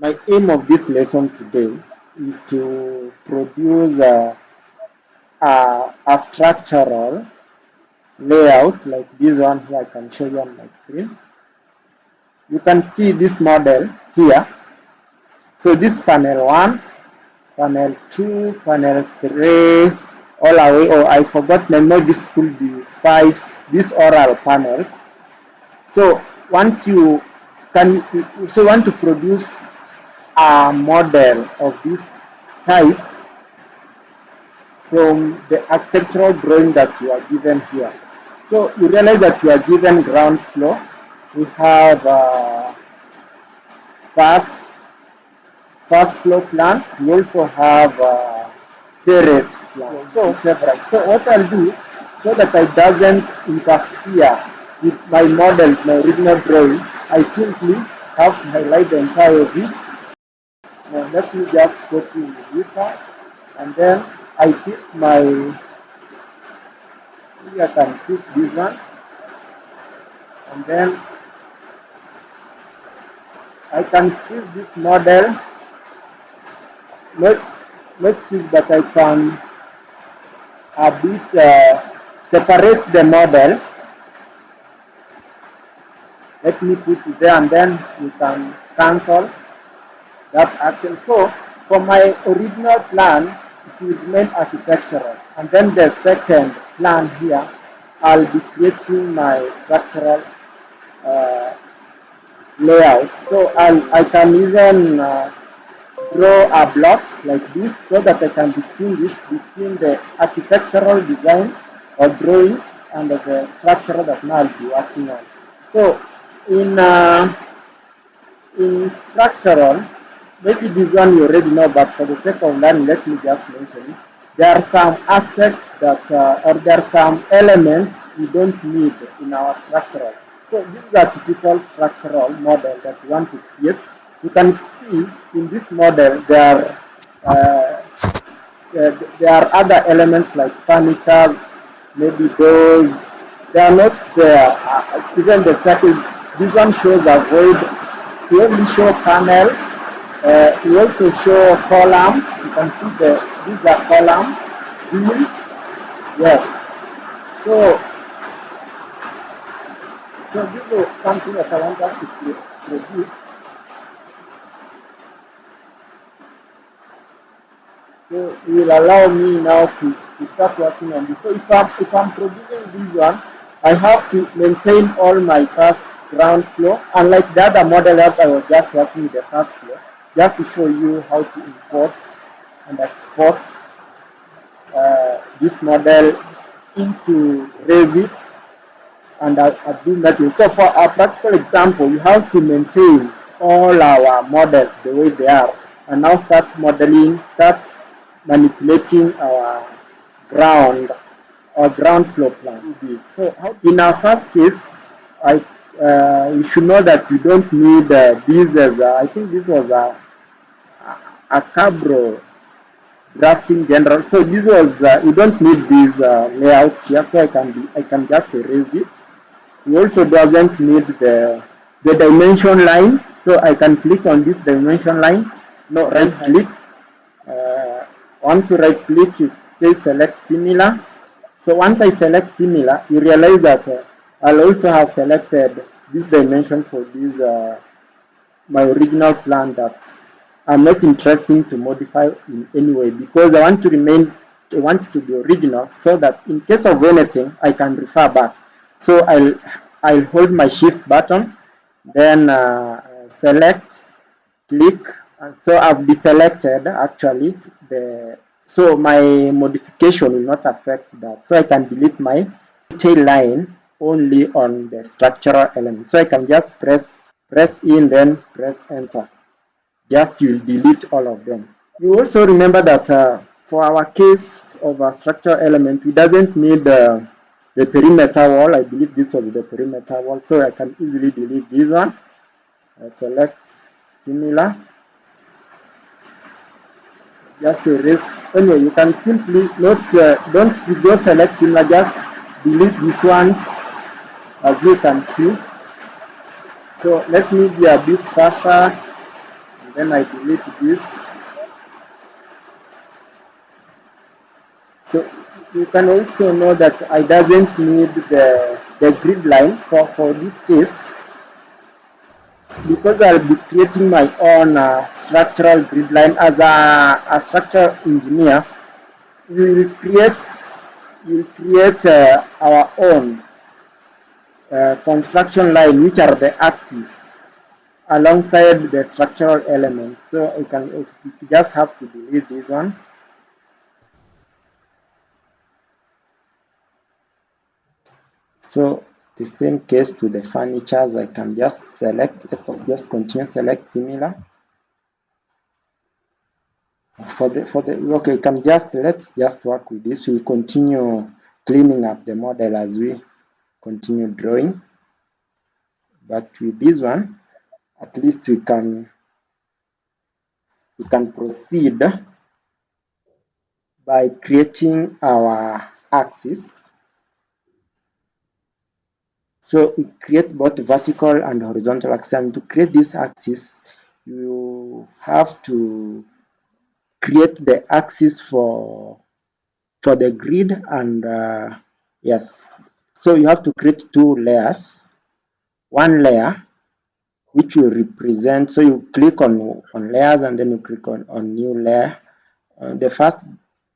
My aim of this lesson today is to produce a structural layout like this one here. I can show you on my screen. You can see this model here. So this panel 1, panel 2, panel 3, all away. Oh, I forgot. Maybe this could be 5. These oral panels. So once you want to produce a model of this type from the architectural drawing that you are given here. So you realize that you are given ground floor. We have first floor plan. We also have terrace plan. So what I'll do, so that I doesn't interfere with my model, my original drawing, I simply have to highlight the entire of it. Now let me just go to this one, and then I pick my, maybe I can pick this one, and then I can choose this model. Let's see that I can a bit separate the model. Let me put it there, and then you can cancel that action. So for my original plan, it will remain architectural, and then the second plan here, I'll be creating my structural layout. So I can even draw a block like this so that I can distinguish between the architectural design or drawing and the structure that now I'll be working on. So in structural, maybe this one you already know, but for the sake of learning, let me just mention it. There are some aspects that, or there are some elements we don't need in our structural. So this is a typical structural model that we want to create. You can see in this model there are other elements like furniture, maybe doors. They are not there. Even the settings. This one shows a void. We only show panel. We also show column. You can see these are column. Wheel. Yes. So this is something that I want us to produce. So it will allow me now to start working on this. So if I'm producing this one, I have to maintain all my first ground floor. Unlike the other model that I was just working with the first floor, just to show you how to import and export this model into Revit and I'll do nothing. So for a practical example, you have to maintain all our models the way they are and now start modeling, start manipulating our ground or ground floor plan. So in our first case, you should know that you don't need these as I think this was a Cabro drafting general. So this was you don't need these layouts here, so I can just erase it. We also doesn't need the dimension line, so I can click on this dimension line. No, right click. Once you right click, you say select similar. So once I select similar, you realize that I'll also have selected this dimension for this my original plan that I'm not interested to modify in any way because I want it to be original so that in case of anything I can refer back. So I'll hold my shift button, then select, click, and so I've deselected actually so my modification will not affect that. So I can delete my detail line only on the structural element. So I can just press in, then press enter. Just you'll delete all of them. You also remember that for our case of a structural element, we doesn't need the perimeter wall. I believe this was the perimeter wall, so I can easily delete this one. I select similar. Just erase. Anyway, you can simply don't go select similar. Just delete these ones, as you can see. So let me be a bit faster. And then I delete this. So you can also know that I doesn't need the grid line for this case, because I'll be creating my own structural grid line. As a structural engineer, we will create our own construction line, which are the axes alongside the structural elements. So you just have to delete these ones. So the same case to the furnitures, I can just select, let us just continue, select similar. Okay, you can just, let's just work with this. We'll continue cleaning up the model as we continue drawing. But with this one, at least we can proceed by creating our axis. So we create both vertical and horizontal axis. And to create this axis, you have to create the axis for the grid, and yes, so you have to create two layers. One layer which will represent, so you click on layers and then you click on new layer. The first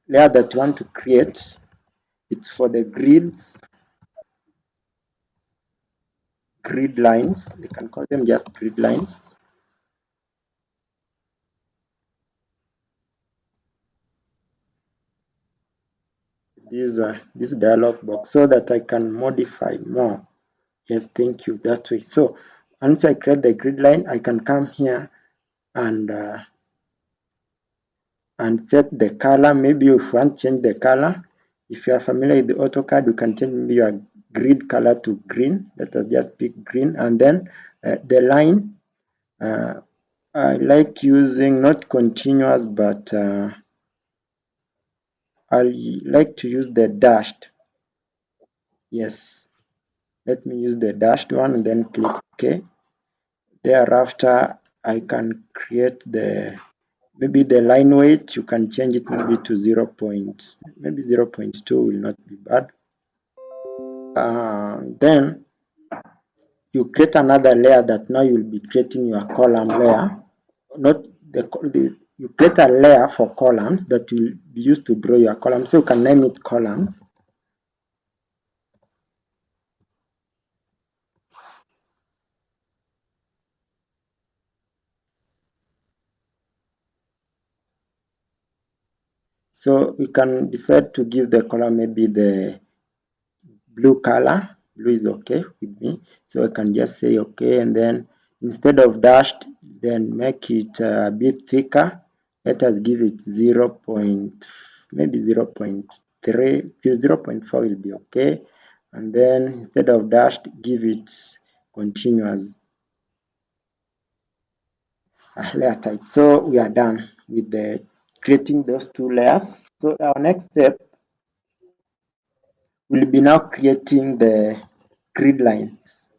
layer that you want to create, it's for the grids, grid lines, we can call them just grid lines. This dialog box, so that I can modify more. Yes, thank you, that way. So once I create the grid line, I can come here and set the color. Maybe if you want to change the color, if you are familiar with the AutoCAD, you can change your grid color to green. Let us just pick green. And then the line, I like using not continuous, but I like to use the dashed. Yes, let me use the dashed one and then click OK. Thereafter, I can create maybe the line weight. You can change it maybe to 0.2 will not be bad. Then you create another layer that now you will be creating your column layer. Not you create a layer for columns that will be used to draw your columns. So you can name it columns. So you can decide to give the column maybe the blue color. Blue is okay with me. So I can just say okay, and then instead of dashed, then make it a bit thicker. Let us give it maybe 0.3, 0.4 will be okay. And then instead of dashed, give it continuous layer type. So we are done with creating those two layers. So our next step will be now creating the grid lines.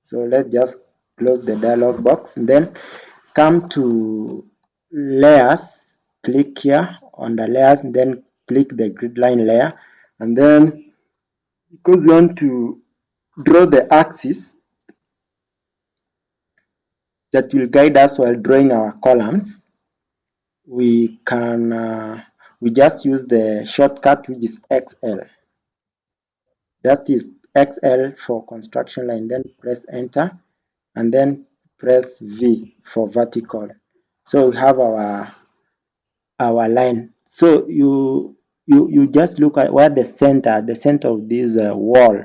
So let's just close the dialog box and then come to layers, click here on the layers and then click the grid line layer. And then because we want to draw the axis that will guide us while drawing our columns, we can we just use the shortcut, which is XL. That is XL for construction line. Then press enter and then press V for vertical. So we have our line. So you just look at where the center of this wall.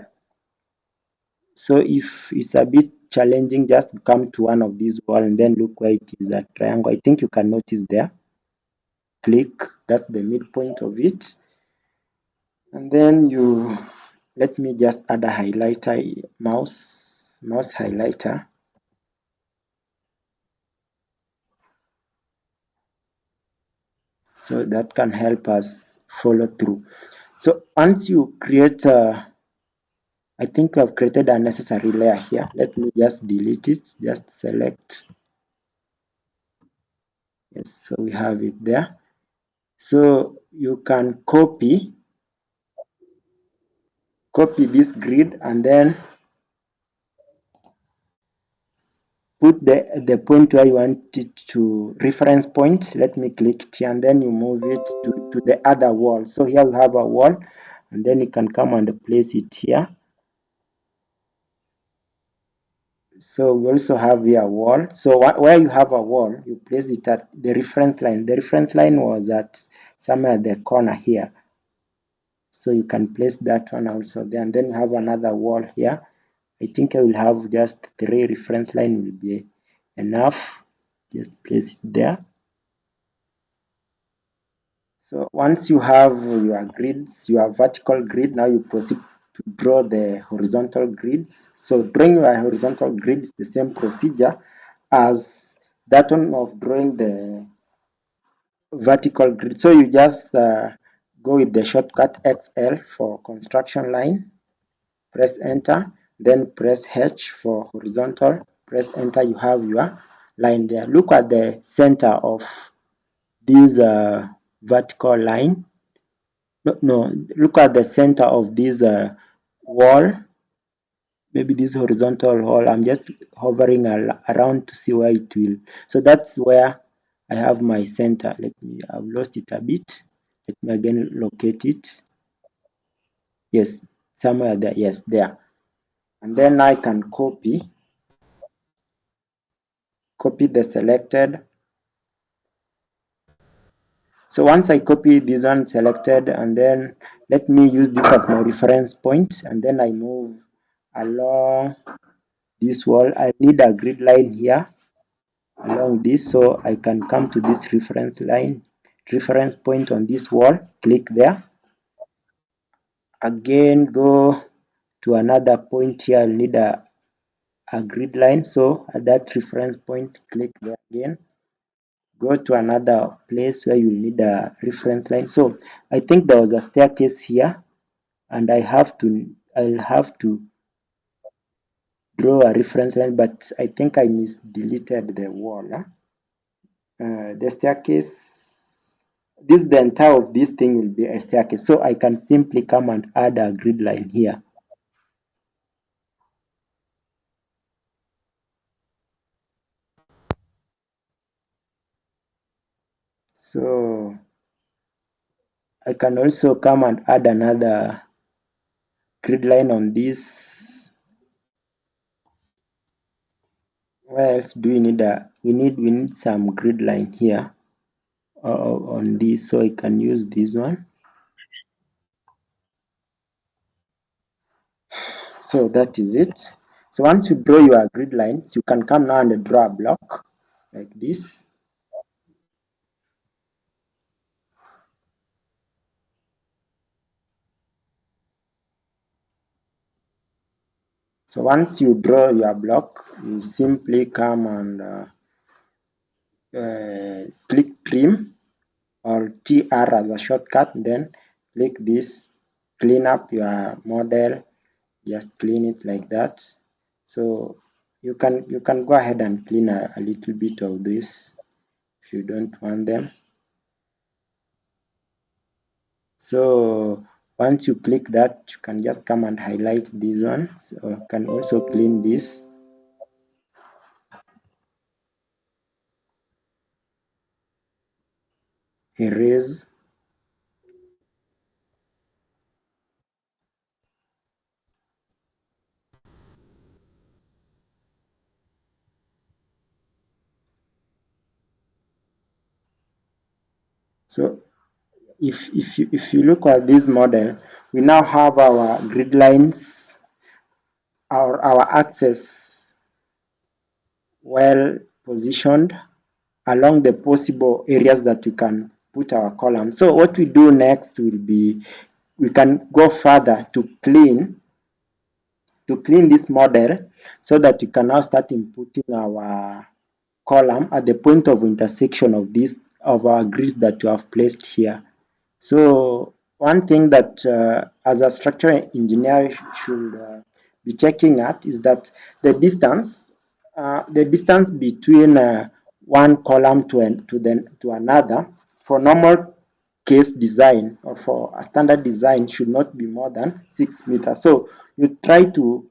So if it's a bit challenging, just come to one of these walls and then look where it is a triangle. I think you can notice there. Click, that's the midpoint of it. And then let me just add a highlighter, mouse highlighter. So that can help us follow through. So once you create I think I've created a necessary layer here. Let me just delete it. Just select Yes, so we have it there. So you can copy this grid and then put the point where you want it to reference point. Let me click it here and then you move it to the other wall. So here we have a wall and then you can come and place it here. So we also have here a wall. So where you have a wall, you place it at the reference line. The reference line was at somewhere at the corner here. So you can place that one also there. And then you have another wall here. I think I will have just 3 reference line will be enough. Just place it there. So once you have your grids, your vertical grid, now you proceed to draw the horizontal grids. So drawing your horizontal grid is the same procedure as that one of drawing the vertical grid. So you just go with the shortcut XL for construction line, press enter, then press H for horizontal, press enter, you have your line there. Look at the center of this vertical line. No, look at the center of this wall, maybe this horizontal wall. I'm just hovering around to see where it will. So that's where I have my center. I've lost it a bit. Let me again locate it. Yes, somewhere there. Yes, there. And then I can copy the selected. So once I copy this one selected, and then let me use this as my reference point, and then I move along this wall. I need a grid line here along this, so I can come to this reference point on this wall, click there. Again, go to another point here. I'll need a grid line, so at that reference point, click there again. Go to another place where you need a reference line. So I think there was a staircase here, and I'll have to draw a reference line, but I think I deleted the wall. The staircase, the entire of this thing will be a staircase, so I can simply come and add a grid line here. So I can also come and add another grid line on this. Where else do we need we need some grid line here on this, so I can use this one. So that is it. So once you draw your grid lines, you can come now and draw a block like this. So once you draw your block, you simply come and click trim or TR as a shortcut, then click this, clean up your model, just clean it like that. So you can go ahead and clean a little bit of this if you don't want them. So once you click that, you can just come and highlight these ones, or can also clean this. Erase. So if you look at this model, we now have our grid lines, our axis well positioned along the possible areas that we can put our column. So what we do next will be, we can go further to clean this model so that we can now start inputting our column at the point of intersection of our grids that we have placed here. So one thing that as a structural engineer should be checking at is that the distance between one column to another. For normal case design or for a standard design should not be more than 6 meters. So you try to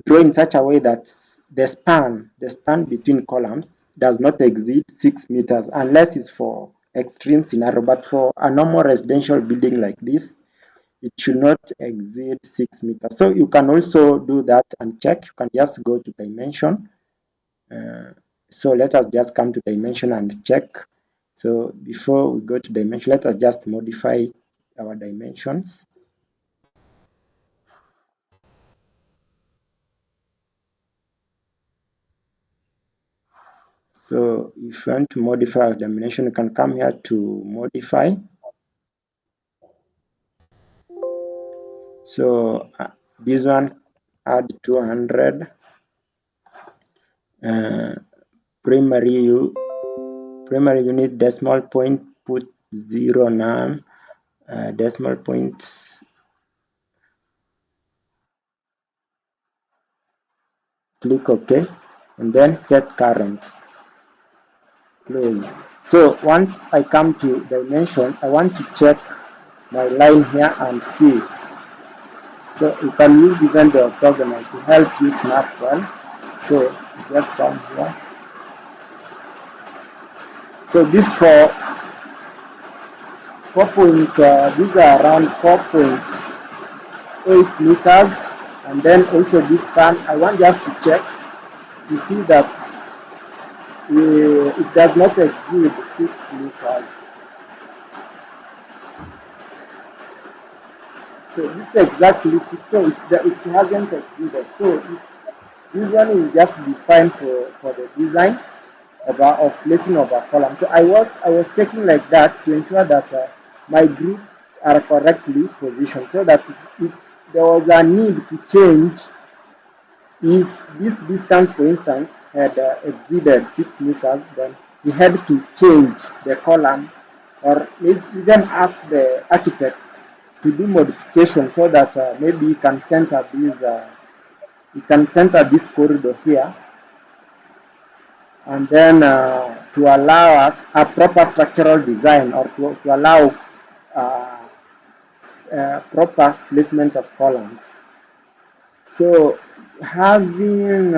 draw in such a way that the span between columns does not exceed 6 meters unless it's for extreme scenario. But for a normal residential building like this, it should not exceed 6 meters. So you can also do that and check. You can just go to dimension. So let us just come to dimension and check. So before we go to dimension, let us just modify our dimensions. So if you want to modify our dimension, you can come here to modify. So this one, add 200. Primary unit decimal point, put 0 none. Decimal points, click OK, and then set currents. Close. So once I come to dimension, I want to check my line here and see. So you can use even the orthogonal to help you snap well. So just come here. So this for 4. These are around 4.8 meters, and then also this span. I want just to check to see that it does not exceed 6 meters. So this is exactly 6. So it hasn't exceeded. So this one will just be fine for the design of placing of a column. So I was checking like that to ensure that my grids are correctly positioned, so that if there was a need to change, if this distance, for instance, had exceeded 6 meters, then we had to change the column or even ask the architect to do modification so that maybe you can center this corridor here, and then to allow us a proper structural design, or to allow uh, proper placement of columns. So having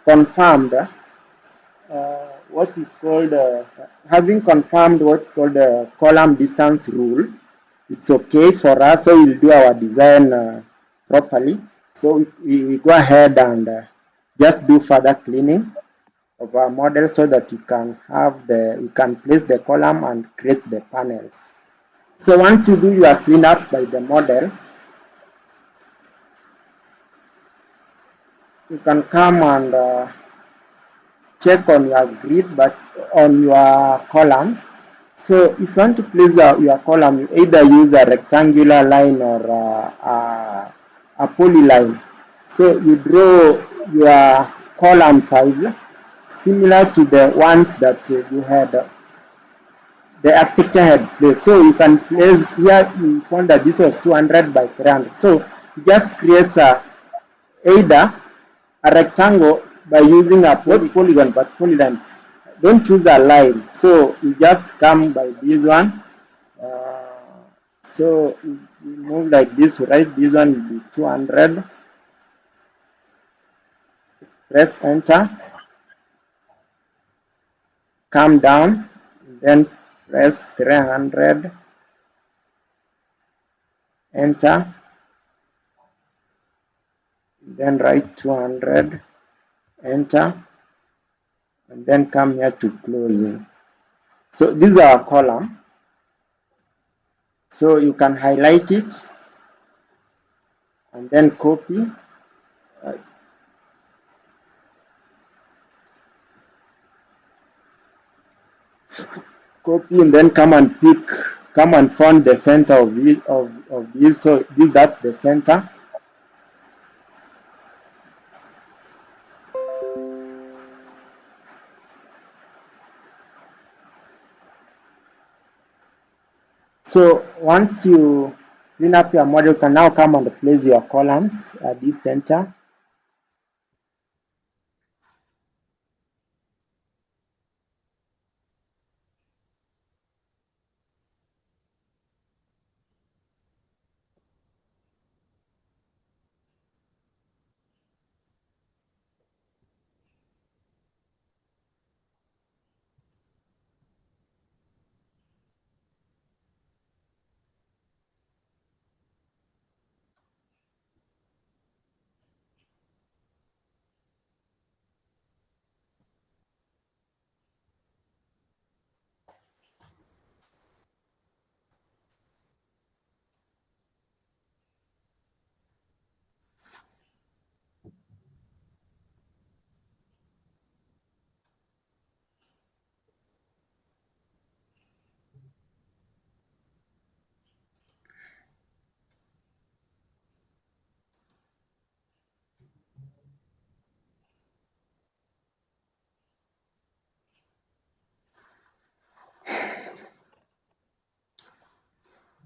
confirmed what is called having confirmed what's called the column distance rule, it's okay for us. So we'll do our design properly. So we go ahead and just do further cleaning of our model so that we can place the column and create the panels. So once you do your cleanup by the model, you can come and check on your grid, but on your columns. So if you want to place your column, you either use a rectangular line or a polyline. So you draw your column size similar to the ones that you had, the architecture had placed. So you can place here, you found that this was 200 by 300. So you just create either a rectangle by using a polygon, but polygon, don't choose a line. So you just come by this one. So you move like this, right? This one will be 200. Press enter. Come down. Then press 300. Enter. Then write 200. Enter. And then come here to closing. So this is our column. So you can highlight it and then copy. Copy and then come and find the center of this. So that's the center. So once you clean up your model, you can now come and place your columns at this center.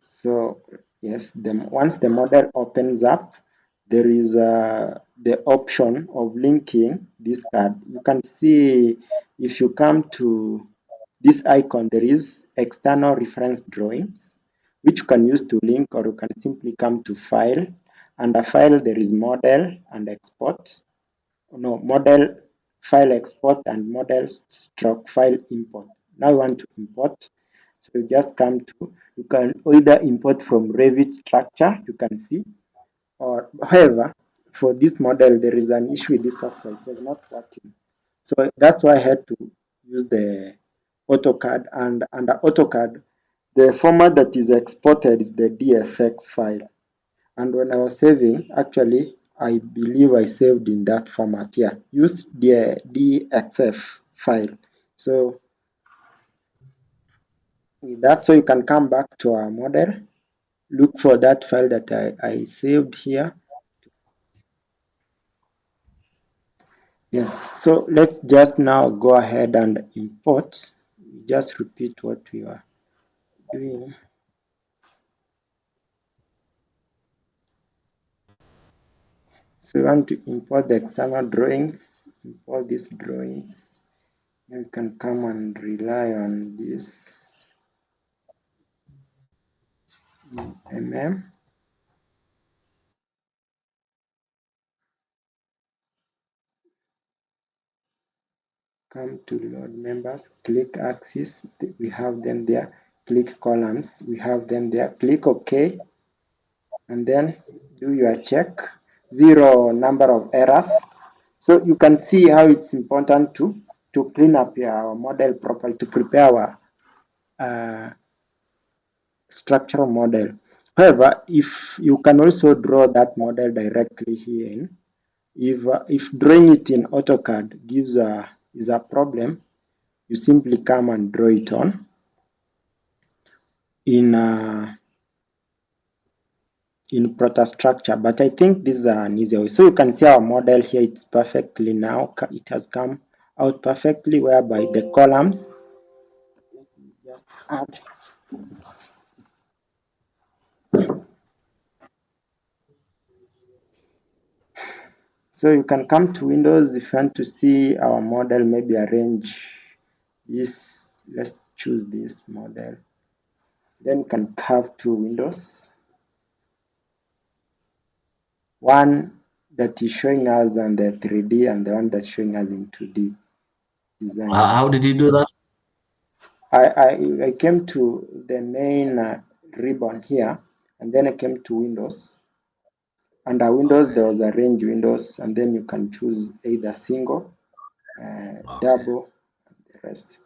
So yes, once the model opens up, there is the option of linking this card. You can see if you come to this icon, there is external reference drawings, which you can use to link, or you can simply come to file. Under file, there is model and export. No, model, file export, and model stroke file import. Now you want to import. So you just come to, you can either import from Revit structure, you can see, or however, for this model, there is an issue with this software. It was not working. So that's why I had to use the AutoCAD, and under AutoCAD, the format that is exported is the DFX file. And when I was saving, actually, I believe I saved in that format. Yeah, use the DXF file. So with that, so you can come back to our model, look for that file that I saved here. Yes, so let's just now go ahead and import. Just repeat what we are doing. So we want to import the external drawings, import these drawings. You can come and rely on this mm. Come to load members, click axis, we have them there. Click columns, we have them there. Click OK, and then do your check. Zero number of errors. So you can see how it's important to clean up your model properly, to prepare our structural model. However, if you can also draw that model directly here in, if drawing it in AutoCAD is a problem, you simply come and draw it on in ProtaStructure. But I think this is an easier way. So you can see our model here, it's perfectly now, it has come out perfectly, whereby the columns, just add. So you can come to Windows if you want to see our model, maybe arrange this. Let's choose this model. Then you can have two windows. One that is showing us on the 3D, and the one that's showing us in 2D designs. How did you do that? I came to the main ribbon here, and then I came to Windows. Under Windows, Okay. there was arrange Windows, and then you can choose either single, Okay. double, and the rest.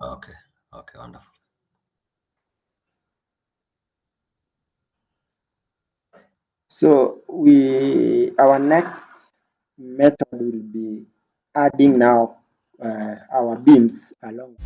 Okay. Okay. Wonderful. So our next method will be adding now our beams along.